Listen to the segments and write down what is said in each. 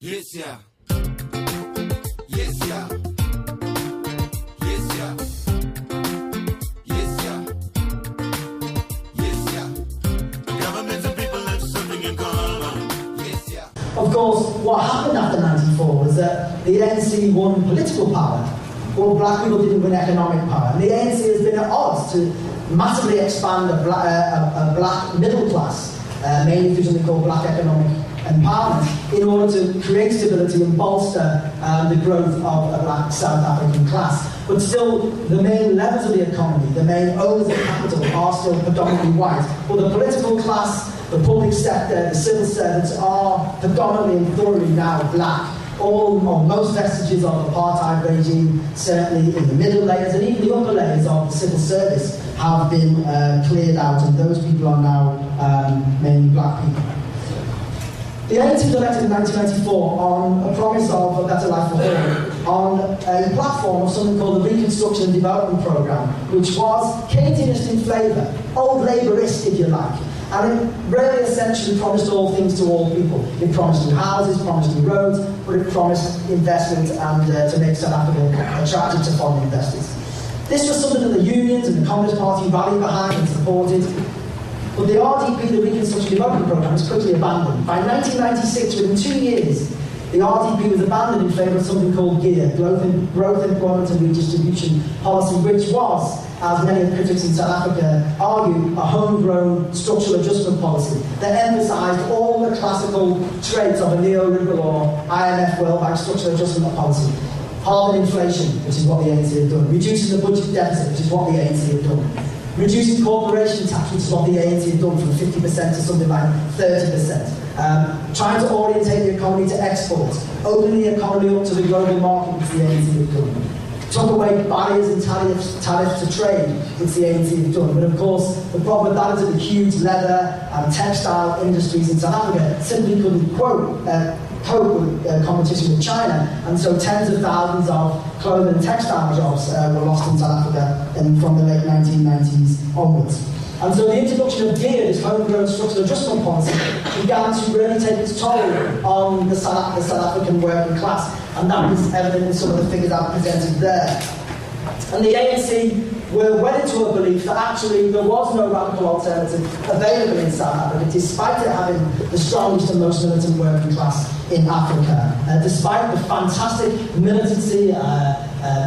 Yes, yeah. Yes, yeah. Yes, yeah. Yes, yeah. Yes, yeah. Governments and people have something in common. Yes, yeah. Of course, what happened after 94 was that the ANC won political power, but black people didn't win economic power. And the ANC has been at odds to massively expand a black middle class, mainly through something called black economic empowerment, in order to create stability and bolster the growth of a black South African class. But still, the main levers of the economy, the main owners of capital, are still predominantly white. But the political class, the public sector, the civil servants are predominantly and thoroughly now black. All or most vestiges of the apartheid regime, certainly in the middle layers and even the upper layers of the civil service, have been cleared out, and those people are now mainly black people. The ANC was elected in 1994 on a promise of a better life for all, on a platform of something called the Reconstruction and Development Programme, which was Keynesianist in flavour, old Labourist if you like. And it really essentially promised all things to all people. It promised new houses, promised new roads, but it promised investment and to make South Africa attractive to foreign investors. This was something that the unions and the Communist Party rallied behind and supported. But the RDP, the Reconstruction Development Programme, was quickly abandoned. By 1996, within 2 years, the RDP was abandoned in favour of something called GEAR, Growth, Employment and Redistribution Policy, which was, as many critics in South Africa argue, a homegrown structural adjustment policy that emphasised all the classical traits of a neoliberal or IMF World Bank structural adjustment policy. Halving inflation, which is what the ANC had done. Reducing the budget deficit, which is what the ANC had done. Reducing corporation tax, which is what the ANC had done from 50% to something like 30%. Trying to orientate the economy to exports. Opening the economy up to the global market, which the ANC had done. Took away barriers and tariffs to trade, which the ANC had done. But of course, the problem with that is that the huge leather and textile industries in South Africa simply couldn't cope with competition with China, and so tens of thousands of clothing and textile jobs were lost in South Africa from the late 1990s onwards. And so the introduction of GEAR, this homegrown structural adjustment policy, began to really take its toll on the South African working class, and that was evident in some of the figures I've presented there. And the ANC were wedded to a belief that actually there was no radical alternative available in South Africa, despite it having the strongest and most militant working class in Africa. Despite the fantastic militancy,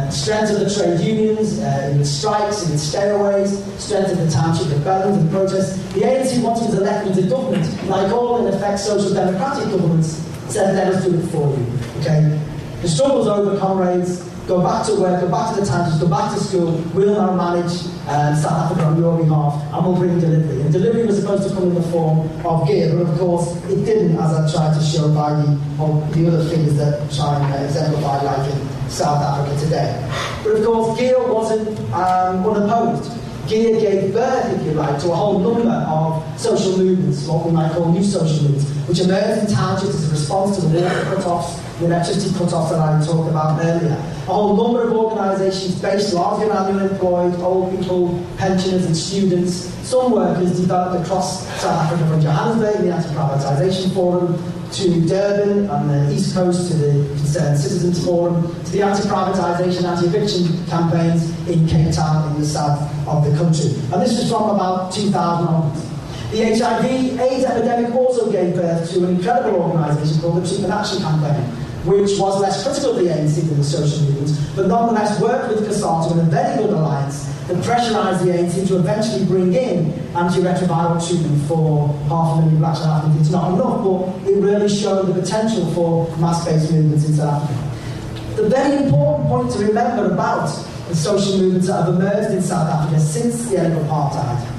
strength of the trade unions, in its strikes, in its stayaways, strength of the township rebellions and protests, the ANC, once it was elected into government, like all in effect social democratic governments, said, let us do it for you. Okay? The struggle's over, comrades. Go back to work, go back to the townships, go back to school. We'll now manage South Africa on your behalf, and we'll bring delivery. And delivery was supposed to come in the form of GEAR, but of course it didn't, as I tried to show by the other figures that try and exemplify life in South Africa today. But of course, GEAR wasn't unopposed. GEAR gave birth, if you like, to a whole number of social movements, what we might call new social movements, which emerged in townships as a response to the water cut-offs, the electricity cut-offs that I talked about earlier. A whole number of organisations based largely around the unemployed, old people, pensioners and students. Some workers developed across South Africa, from Johannesburg, the Anti-Privatisation Forum, to Durban on the East Coast, to the Concerned Citizens Forum, to the anti-privatisation, anti-eviction campaigns in Cape Town in the south of the country. And this was from about 2000 onwards. The HIV/AIDS epidemic also gave birth to an incredible organisation called the Treatment Action Campaign, which was less critical of the ANC than the social movements, but nonetheless worked with COSATU in a very good alliance that pressurised the ANC to eventually bring in antiretroviral treatment for 500,000 black South Africans. It's not enough, but it really showed the potential for mass-based movements in South Africa. The very important point to remember about the social movements that have emerged in South Africa since the end of apartheid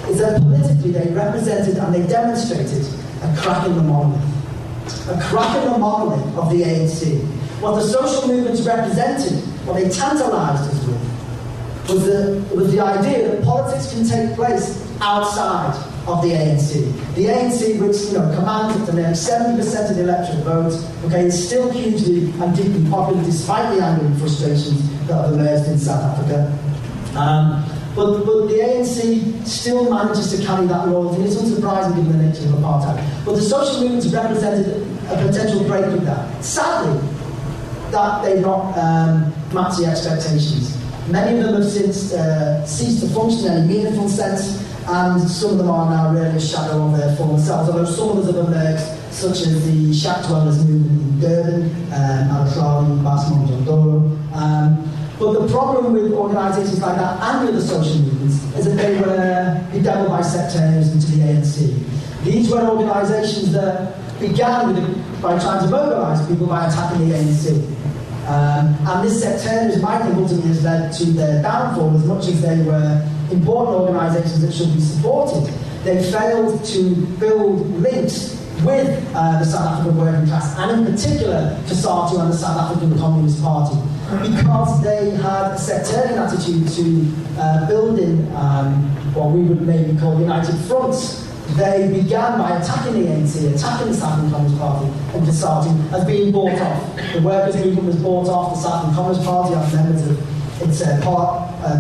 is that politically they represented and they demonstrated a crack in the monolith. A crack in the monolith of the ANC. What the social movements represented, what they tantalised us with, was the idea that politics can take place outside of the ANC. The ANC, which commands up to nearly 70% of the electorate vote, is still hugely and deeply popular despite the anger and frustrations that have emerged in South Africa. But the ANC still manages to carry that loyalty. It's unsurprising given the nature of apartheid. But the social movements represented a potential break with that. Sadly, that they've not matched the expectations. Many of them have since ceased to function in any meaningful sense, and some of them are now really a shadow of their former selves, although some others have emerged, such as the shack dwellers movement in Durban, Al-Atrawi, Basmont, Jondoro. But the problem with organisations like that and other social movements is that they were bedeviled by sectarianism to the ANC. These were organisations that began by trying to mobilise people by attacking the ANC. And this sectarianism, I think, ultimately has led to their downfall as much as they were important organisations that should be supported. They failed to build links with the South African working class, and in particular COSATU and the South African Communist Party, because they had a sectarian attitude to building what we would maybe call united fronts. They began by attacking the ANC, attacking the South African Communist Party and COSATU as being bought off. The workers' movement was bought off, the South African Communist Party as members of its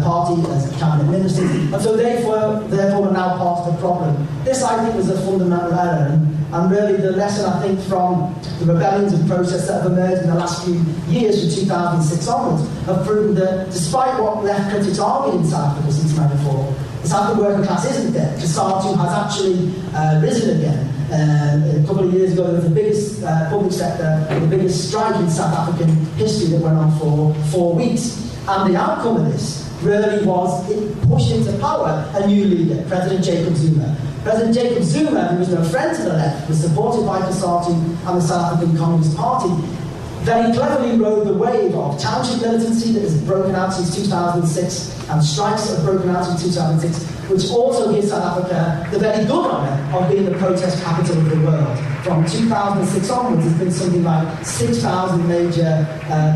party as cabinet ministers, and so therefore were now part of the problem. This, I think, was a fundamental error, and really the lesson, I think, from the rebellions and protests that have emerged in the last few years, from 2006 onwards, have proven that despite what left critics argued in South Africa since 1994, the South African working class isn't dead. COSATU has actually risen again. A couple of years ago, there was the biggest public sector, the biggest strike in South African history that went on for 4 weeks. And the outcome of this really was it pushed into power a new leader, President Jacob Zuma. President Jacob Zuma, who was no friend to the left, was supported by COSATU and the South African Communist Party, very cleverly rode the wave of township militancy that has broken out since 2006 and strikes that have broken out since 2006, which also gives South Africa the very good honour of being the protest capital of the world. From 2006 onwards, there's been something like 6,000 major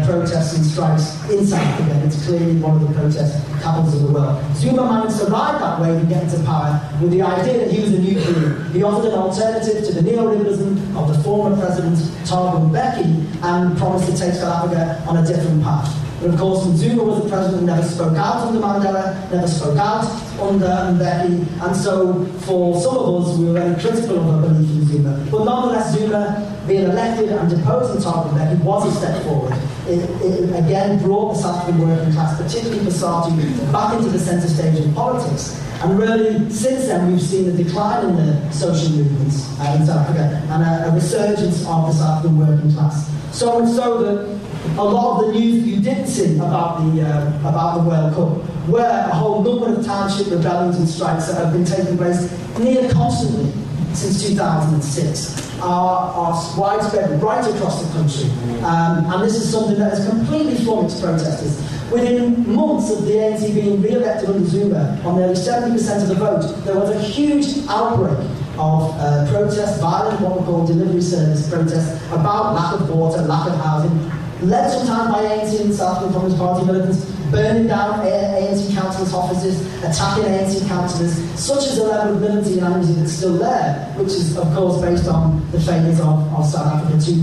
protests and strikes in South Africa, and it's clearly one of the protest capitals of the world. Zuma managed to ride that wave and get into power with the idea that he was a new leader. He offered an alternative to the neoliberalism of the former president, Thabo Mbeki, and promised to take South Africa on a different path. But of course, when Zuma was the president, never spoke out under Mandela, never spoke out under Mbeki, and so for some of us, we were very critical of our belief in Zuma. But nonetheless, Zuma, being elected and deposing Thabo Mbeki, was a step forward. It again brought the South African working class, particularly COSATU, back into the centre stage of politics. And really, since then, we've seen a decline in the social movements in South Africa and a resurgence of the South African working class. So much so that a lot of the news you didn't see about the World Cup were a whole number of township rebellions and strikes that have been taking place near constantly since 2006. Are widespread right across the country. And this is something that has completely flummoxed protesters. Within months of the ANC being re-elected under Zuma, on nearly 70% of the vote, there was a huge outbreak of protest, violent, what we call delivery service protests, about lack of water, lack of housing, led sometimes by ANC and South African Communist Party militants, burning down ANC councillors' offices, attacking ANC councillors. Such is the level of militancy and energy that's still there, which is, of course, based on the failures of South Africa to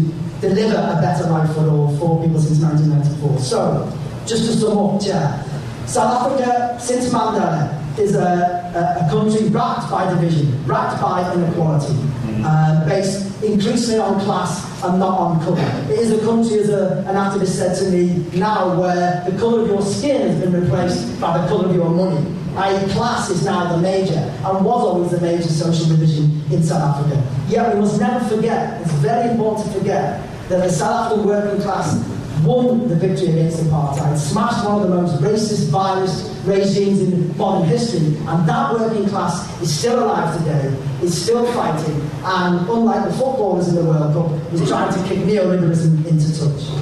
deliver a better life for all for people since 1994. So, just to sum up, South Africa, since Mandela, is a country racked by division, racked by inequality, based increasingly on class and not on colour. It is a country, as an activist said to me now, where the colour of your skin has been replaced by the colour of your money. i.e. class is now the major, and was always the major social division in South Africa. Yet we must never forget, it's very important to forget, that the South African working class won the victory against apartheid, smashed one of the most racist, violent regimes in modern history, and that working class is still alive today, is still fighting, and unlike the footballers in the World Cup, is trying to kick neoliberalism into touch.